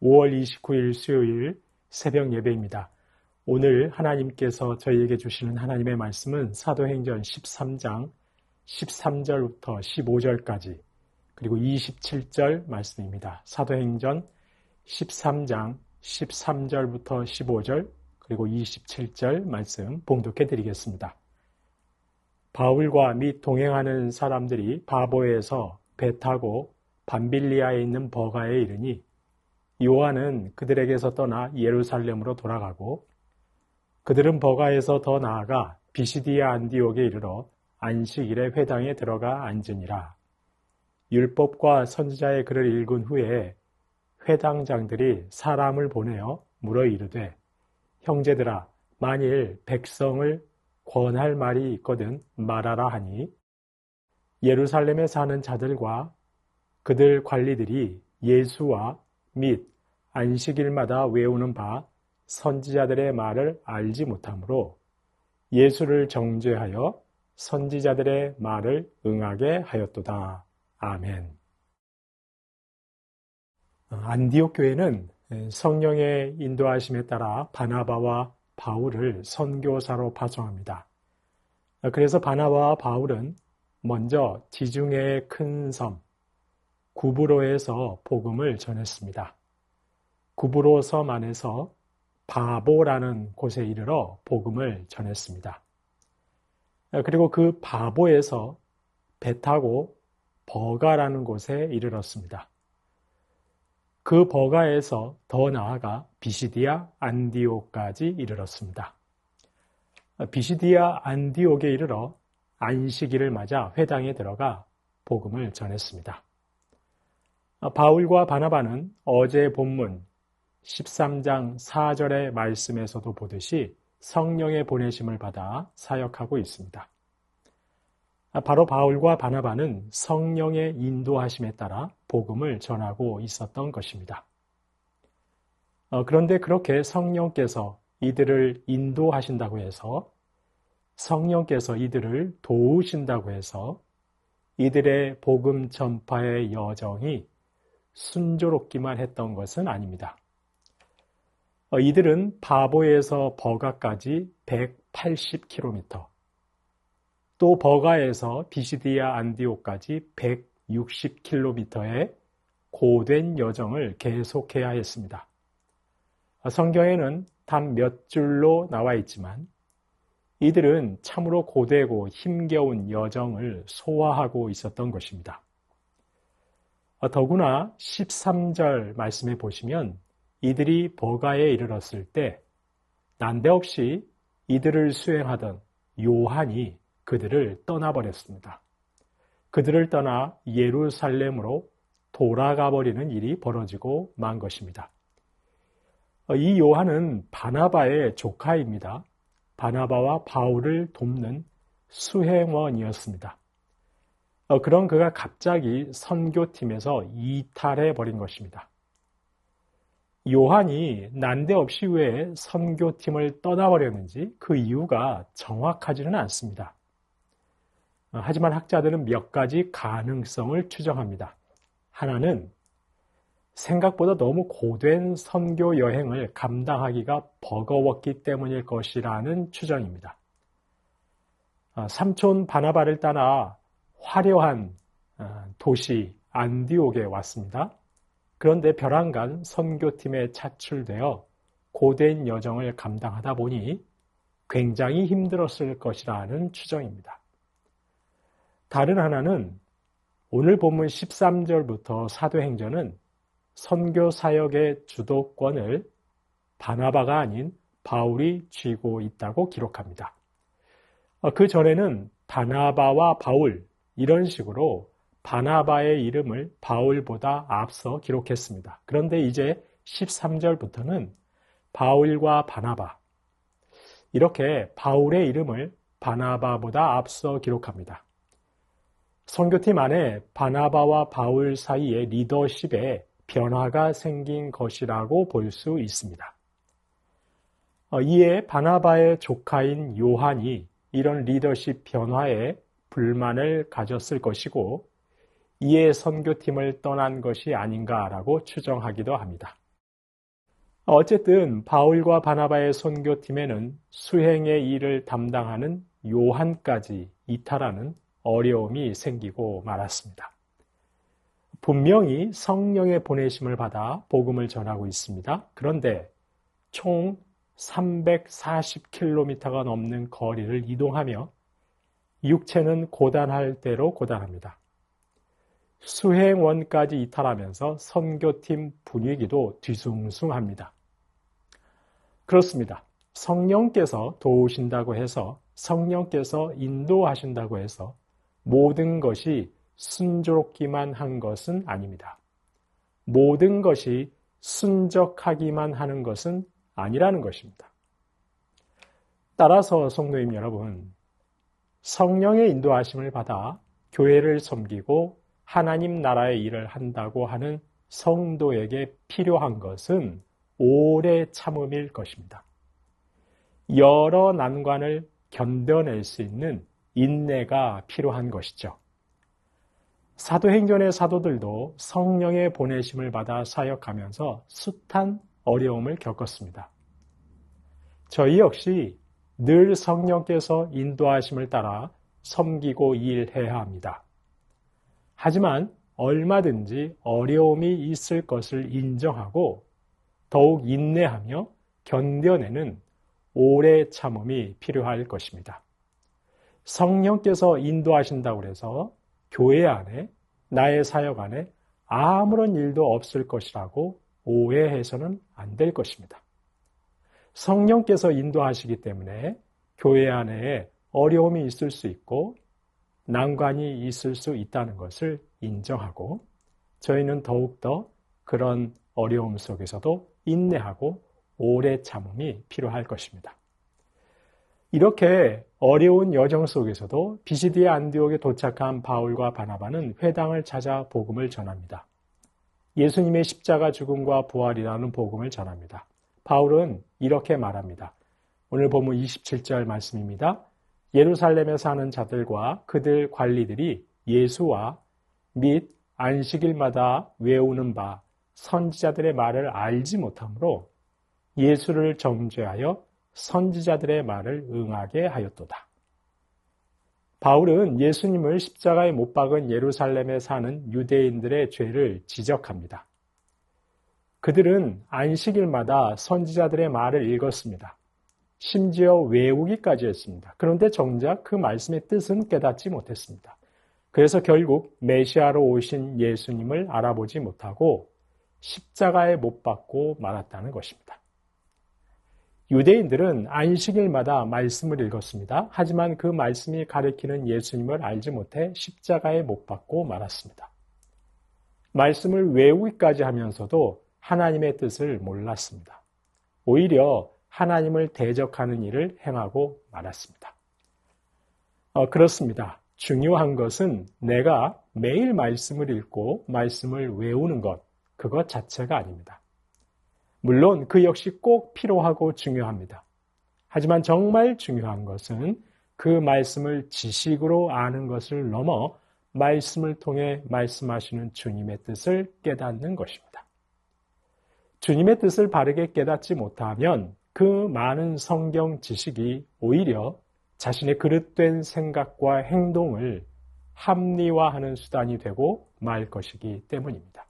5월 29일 수요일 새벽 예배입니다. 오늘 하나님께서 저희에게 주시는 하나님의 말씀은 사도행전 13장 13절부터 15절까지 그리고 27절 말씀입니다. 사도행전 13장 13절부터 15절 그리고 27절 말씀 봉독해 드리겠습니다. 바울과 및 동행하는 사람들이 바보에서 배 타고 밤빌리아에 있는 버가에 이르니 요한은 그들에게서 떠나 예루살렘으로 돌아가고 그들은 버가에서 더 나아가 비시디아 안디옥에 이르러 안식일에 회당에 들어가 앉으니라. 율법과 선지자의 글을 읽은 후에 회당장들이 사람을 보내어 물어 이르되 형제들아 만일 백성을 권할 말이 있거든 말하라 하니 예루살렘에 사는 자들과 그들 관리들이 예수와 및 안식일마다 외우는 바 선지자들의 말을 알지 못하므로 예수를 정죄하여 선지자들의 말을 응하게 하였도다. 아멘. 안디옥 교회는 성령의 인도하심에 따라 바나바와 바울을 선교사로 파송합니다. 그래서 바나바와 바울은 먼저 지중해의 큰 섬 구브로에서 복음을 전했습니다. 구브로 섬 안에서 바보라는 곳에 이르러 복음을 전했습니다. 그리고 그 바보에서 배 타고 버가라는 곳에 이르렀습니다. 그 버가에서 더 나아가 비시디아 안디옥까지 이르렀습니다. 비시디아 안디옥에 이르러 안식일을 맞아 회당에 들어가 복음을 전했습니다. 바울과 바나바는 어제 본문 13장 4절의 말씀에서도 보듯이 성령의 보내심을 받아 사역하고 있습니다. 바로 바울과 바나바는 성령의 인도하심에 따라 복음을 전하고 있었던 것입니다. 그런데 그렇게 성령께서 이들을 인도하신다고 해서 성령께서 이들을 도우신다고 해서 이들의 복음 전파의 여정이 순조롭기만 했던 것은 아닙니다. 이들은 바보에서 버가까지 180km, 또 버가에서 비시디아 안디옥까지 160km의 고된 여정을 계속해야 했습니다. 성경에는 단 몇 줄로 나와 있지만 이들은 참으로 고되고 힘겨운 여정을 소화하고 있었던 것입니다. 더구나 13절 말씀에 보시면 이들이 버가에 이르렀을 때 난데없이 이들을 수행하던 요한이 그들을 떠나버렸습니다. 그들을 떠나 예루살렘으로 돌아가 버리는 일이 벌어지고 만 것입니다. 이 요한은 바나바의 조카입니다. 바나바와 바울을 돕는 수행원이었습니다. 그런 그가 갑자기 선교팀에서 이탈해 버린 것입니다. 요한이 난데없이 왜 선교팀을 떠나버렸는지 그 이유가 정확하지는 않습니다. 하지만 학자들은 몇 가지 가능성을 추정합니다. 하나는 생각보다 너무 고된 선교 여행을 감당하기가 버거웠기 때문일 것이라는 추정입니다. 삼촌 바나바를 따라 화려한 도시 안디옥에 왔습니다. 그런데 벼랑간 선교팀에 차출되어 고된 여정을 감당하다 보니 굉장히 힘들었을 것이라는 추정입니다. 다른 하나는 오늘 본문 13절부터 사도행전은 선교 사역의 주도권을 바나바가 아닌 바울이 쥐고 있다고 기록합니다. 그 전에는 바나바와 바울 이런 식으로 바나바의 이름을 바울보다 앞서 기록했습니다. 그런데 이제 13절부터는 바울과 바나바 이렇게 바울의 이름을 바나바보다 앞서 기록합니다. 선교팀 안에 바나바와 바울 사이의 리더십에 변화가 생긴 것이라고 볼 수 있습니다. 이에 바나바의 조카인 요한이 이런 리더십 변화에 불만을 가졌을 것이고 이에 선교팀을 떠난 것이 아닌가라고 추정하기도 합니다. 어쨌든 바울과 바나바의 선교팀에는 수행의 일을 담당하는 요한까지 이탈하는 어려움이 생기고 말았습니다. 분명히 성령의 보내심을 받아 복음을 전하고 있습니다. 그런데 총 340km가 넘는 거리를 이동하며 육체는 고단할 대로 고단합니다. 수행원까지 이탈하면서 선교팀 분위기도 뒤숭숭합니다. 그렇습니다. 성령께서 도우신다고 해서, 성령께서 인도하신다고 해서 모든 것이 순조롭기만 한 것은 아닙니다. 모든 것이 순적하기만 하는 것은 아니라는 것입니다. 따라서 성도님 여러분, 성령의 인도하심을 받아 교회를 섬기고 하나님 나라의 일을 한다고 하는 성도에게 필요한 것은 오래 참음일 것입니다. 여러 난관을 견뎌낼 수 있는 인내가 필요한 것이죠. 사도행전의 사도들도 성령의 보내심을 받아 사역하면서 숱한 어려움을 겪었습니다. 저희 역시 늘 성령께서 인도하심을 따라 섬기고 일해야 합니다. 하지만 얼마든지 어려움이 있을 것을 인정하고 더욱 인내하며 견뎌내는 오래 참음이 필요할 것입니다. 성령께서 인도하신다고 해서 교회 안에, 나의 사역 안에 아무런 일도 없을 것이라고 오해해서는 안 될 것입니다. 성령께서 인도하시기 때문에 교회 안에 어려움이 있을 수 있고 난관이 있을 수 있다는 것을 인정하고 저희는 더욱더 그런 어려움 속에서도 인내하고 오래 참음이 필요할 것입니다. 이렇게 어려운 여정 속에서도 비시디아 안디옥에 도착한 바울과 바나바는 회당을 찾아 복음을 전합니다. 예수님의 십자가 죽음과 부활이라는 복음을 전합니다. 바울은 이렇게 말합니다. 오늘 본문 27절 말씀입니다. 예루살렘에 사는 자들과 그들 관리들이 예수와 및 안식일마다 외우는 바 선지자들의 말을 알지 못하므로 예수를 정죄하여 선지자들의 말을 응하게 하였도다. 바울은 예수님을 십자가에 못 박은 예루살렘에 사는 유대인들의 죄를 지적합니다. 그들은 안식일마다 선지자들의 말을 읽었습니다. 심지어 외우기까지 했습니다. 그런데 정작 그 말씀의 뜻은 깨닫지 못했습니다. 그래서 결국 메시아로 오신 예수님을 알아보지 못하고 십자가에 못 박고 말았다는 것입니다. 유대인들은 안식일마다 말씀을 읽었습니다. 하지만 그 말씀이 가리키는 예수님을 알지 못해 십자가에 못 박고 말았습니다. 말씀을 외우기까지 하면서도 하나님의 뜻을 몰랐습니다. 오히려 하나님을 대적하는 일을 행하고 말았습니다. 그렇습니다. 중요한 것은 내가 매일 말씀을 읽고 말씀을 외우는 것, 그것 자체가 아닙니다. 물론 그 역시 꼭 필요하고 중요합니다. 하지만 정말 중요한 것은 그 말씀을 지식으로 아는 것을 넘어 말씀을 통해 말씀하시는 주님의 뜻을 깨닫는 것입니다. 주님의 뜻을 바르게 깨닫지 못하면 그 많은 성경 지식이 오히려 자신의 그릇된 생각과 행동을 합리화하는 수단이 되고 말 것이기 때문입니다.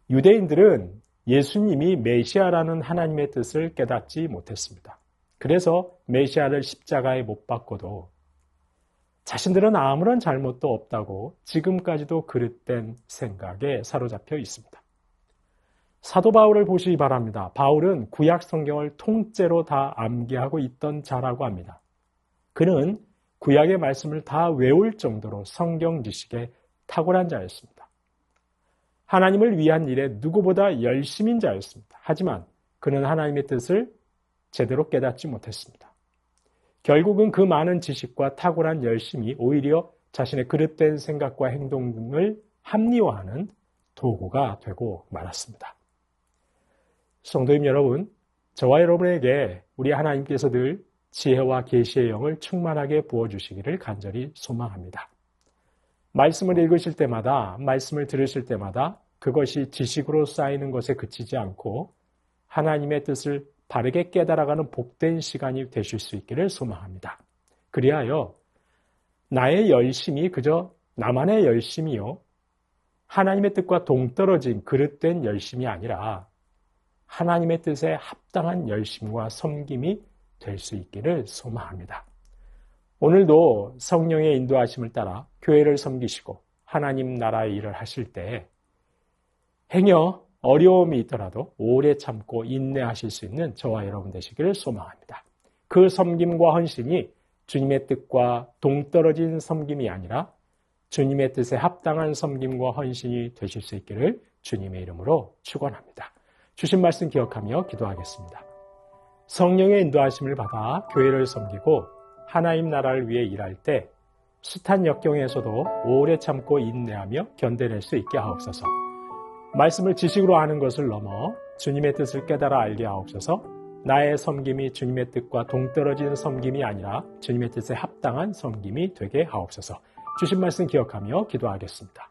유대인들은 예수님이 메시아라는 하나님의 뜻을 깨닫지 못했습니다. 그래서 메시아를 십자가에 못 박고도 자신들은 아무런 잘못도 없다고 지금까지도 그릇된 생각에 사로잡혀 있습니다. 사도 바울을 보시기 바랍니다. 바울은 구약 성경을 통째로 다 암기하고 있던 자라고 합니다. 그는 구약의 말씀을 다 외울 정도로 성경 지식에 탁월한 자였습니다. 하나님을 위한 일에 누구보다 열심인 자였습니다. 하지만 그는 하나님의 뜻을 제대로 깨닫지 못했습니다. 결국은 그 많은 지식과 탁월한 열심이 오히려 자신의 그릇된 생각과 행동 등을 합리화하는 도구가 되고 말았습니다. 성도님 여러분, 저와 여러분에게 우리 하나님께서 늘 지혜와 계시의 영을 충만하게 부어주시기를 간절히 소망합니다. 말씀을 읽으실 때마다, 말씀을 들으실 때마다 그것이 지식으로 쌓이는 것에 그치지 않고 하나님의 뜻을 바르게 깨달아가는 복된 시간이 되실 수 있기를 소망합니다. 그리하여 나의 열심이 그저 나만의 열심이요, 하나님의 뜻과 동떨어진 그릇된 열심이 아니라 하나님의 뜻에 합당한 열심과 섬김이 될 수 있기를 소망합니다. 오늘도 성령의 인도하심을 따라 교회를 섬기시고 하나님 나라의 일을 하실 때 행여 어려움이 있더라도 오래 참고 인내하실 수 있는 저와 여러분 되시기를 소망합니다. 그 섬김과 헌신이 주님의 뜻과 동떨어진 섬김이 아니라 주님의 뜻에 합당한 섬김과 헌신이 되실 수 있기를 주님의 이름으로 축원합니다. 주신 말씀 기억하며 기도하겠습니다. 성령의 인도하심을 받아 교회를 섬기고 하나님 나라를 위해 일할 때 숱한 역경에서도 오래 참고 인내하며 견뎌낼 수 있게 하옵소서. 말씀을 지식으로 아는 것을 넘어 주님의 뜻을 깨달아 알게 하옵소서. 나의 섬김이 주님의 뜻과 동떨어진 섬김이 아니라 주님의 뜻에 합당한 섬김이 되게 하옵소서. 주신 말씀 기억하며 기도하겠습니다.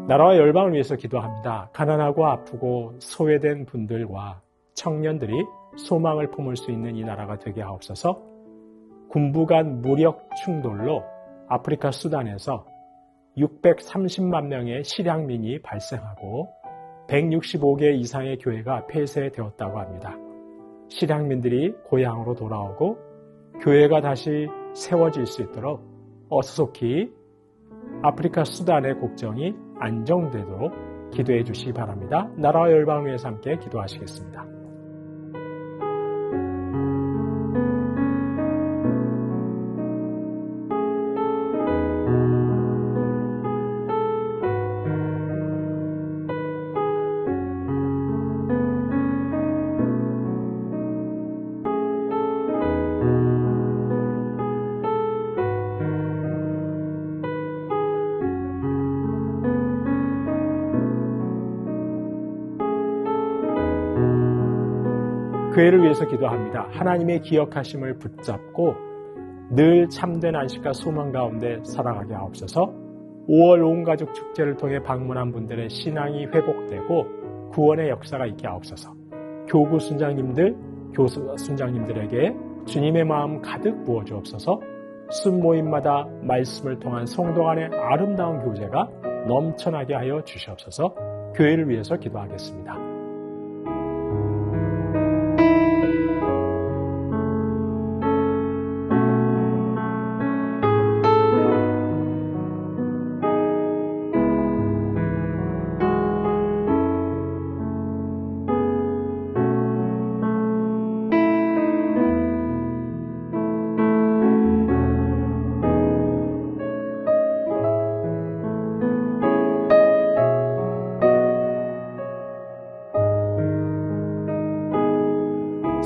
나라와 열방을 위해서 기도합니다. 가난하고 아프고 소외된 분들과 청년들이 소망을 품을 수 있는 이 나라가 되게 하옵소서. 군부 간 무력 충돌로 아프리카 수단에서 630만 명의 실향민이 발생하고 165개 이상의 교회가 폐쇄되었다고 합니다. 실향민들이 고향으로 돌아오고 교회가 다시 세워질 수 있도록 어수속히 아프리카 수단의 국정이 안정되도록 기도해 주시기 바랍니다. 나라와 열방을 위해서 함께 기도하시겠습니다. 교회를 위해서 기도합니다. 하나님의 기억하심을 붙잡고 늘 참된 안식과 소망 가운데 살아가게 하옵소서. 5월 온 가족 축제를 통해 방문한 분들의 신앙이 회복되고 구원의 역사가 있게 하옵소서. 교구 순장님들, 교수 순장님들에게 주님의 마음 가득 부어주옵소서. 순모임마다 말씀을 통한 성도 간의 아름다운 교제가 넘쳐나게 하여 주시옵소서. 교회를 위해서 기도하겠습니다.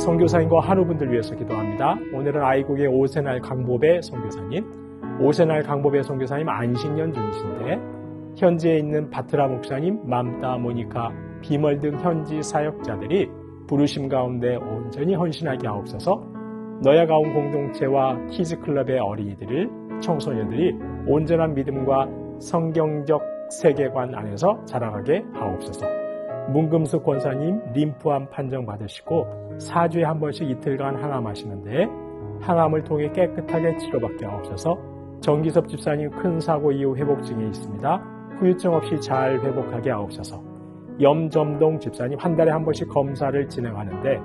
선교사님과 한우분들 위해서 기도합니다. 오늘은 아이국의 오세날 강보배 선교사님, 오세날 강보배 선교사님 안식년 중이신데 현지에 있는 바트라 목사님, 맘따, 모니카, 비멀 등 현지 사역자들이 부르심 가운데 온전히 헌신하게 하옵소서. 너야가온 공동체와 키즈클럽의 어린이들을, 청소년들이 온전한 믿음과 성경적 세계관 안에서 자라가게 하옵소서. 문금숙 권사님 림프암 판정받으시고 4주에 한 번씩 이틀간 항암하시는데 항암을 통해 깨끗하게 치료받게 하옵소서. 정기섭 집사님 큰 사고 이후 회복증에 있습니다. 후유증 없이 잘 회복하게 하옵소서. 염점동 집사님 한 달에 한 번씩 검사를 진행하는데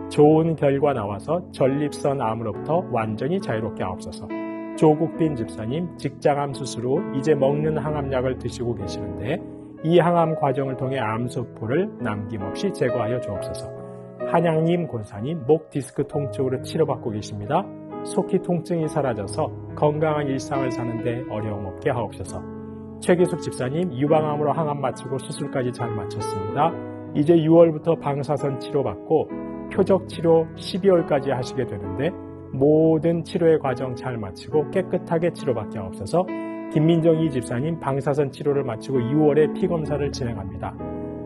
좋은 결과 나와서 전립선 암으로부터 완전히 자유롭게 하옵소서. 조국빈 집사님 직장암 수술 후 이제 먹는 항암약을 드시고 계시는데 이 항암 과정을 통해 암세포를 남김없이 제거하여 주옵소서. 한양님 권사님 목 디스크 통증으로 치료받고 계십니다. 속히 통증이 사라져서 건강한 일상을 사는데 어려움 없게 하옵소서. 최기숙 집사님 유방암으로 항암 마치고 수술까지 잘 마쳤습니다. 이제 6월부터 방사선 치료받고 표적 치료 12월까지 하시게 되는데 모든 치료의 과정 잘 마치고 깨끗하게 치료받게 하옵소서. 김민정이 집사님 방사선 치료를 마치고 6월에 피검사를 진행합니다.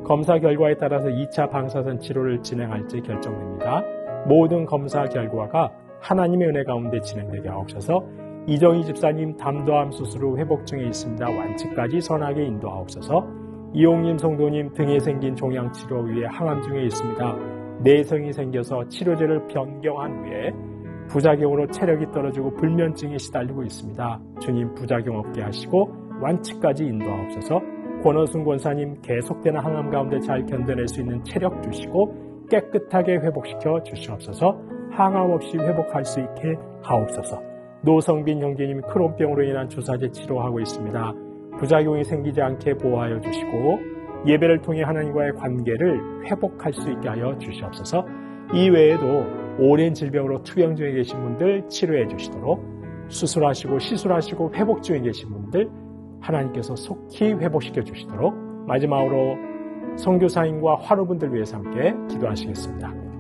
검사 결과에 따라서 2차 방사선 치료를 진행할지 결정됩니다. 모든 검사 결과가 하나님의 은혜 가운데 진행되게 하옵소서. 이정희 집사님 담도암 수술 후 회복 중에 있습니다. 완치까지 선하게 인도하옵소서. 이용림 성도님 등에 생긴 종양치료 위에 항암 중에 있습니다. 내성이 생겨서 치료제를 변경한 후에 부작용으로 체력이 떨어지고 불면증에 시달리고 있습니다. 주님 부작용 없게 하시고 완치까지 인도하옵소서. 권호순 권사님 계속되는 항암 가운데 잘 견뎌낼 수 있는 체력 주시고 깨끗하게 회복시켜 주시옵소서. 항암 없이 회복할 수 있게 하옵소서. 노성빈 형제님 크론병으로 인한 주사제 치료하고 있습니다. 부작용이 생기지 않게 보호하여 주시고 예배를 통해 하나님과의 관계를 회복할 수 있게 하여 주시옵소서. 이외에도 오랜 질병으로 투병 중에 계신 분들 치료해 주시도록, 수술하시고 시술하시고 회복 중에 계신 분들 하나님께서 속히 회복시켜 주시도록, 마지막으로 선교사님과 화로분들 위해서 함께 기도하시겠습니다.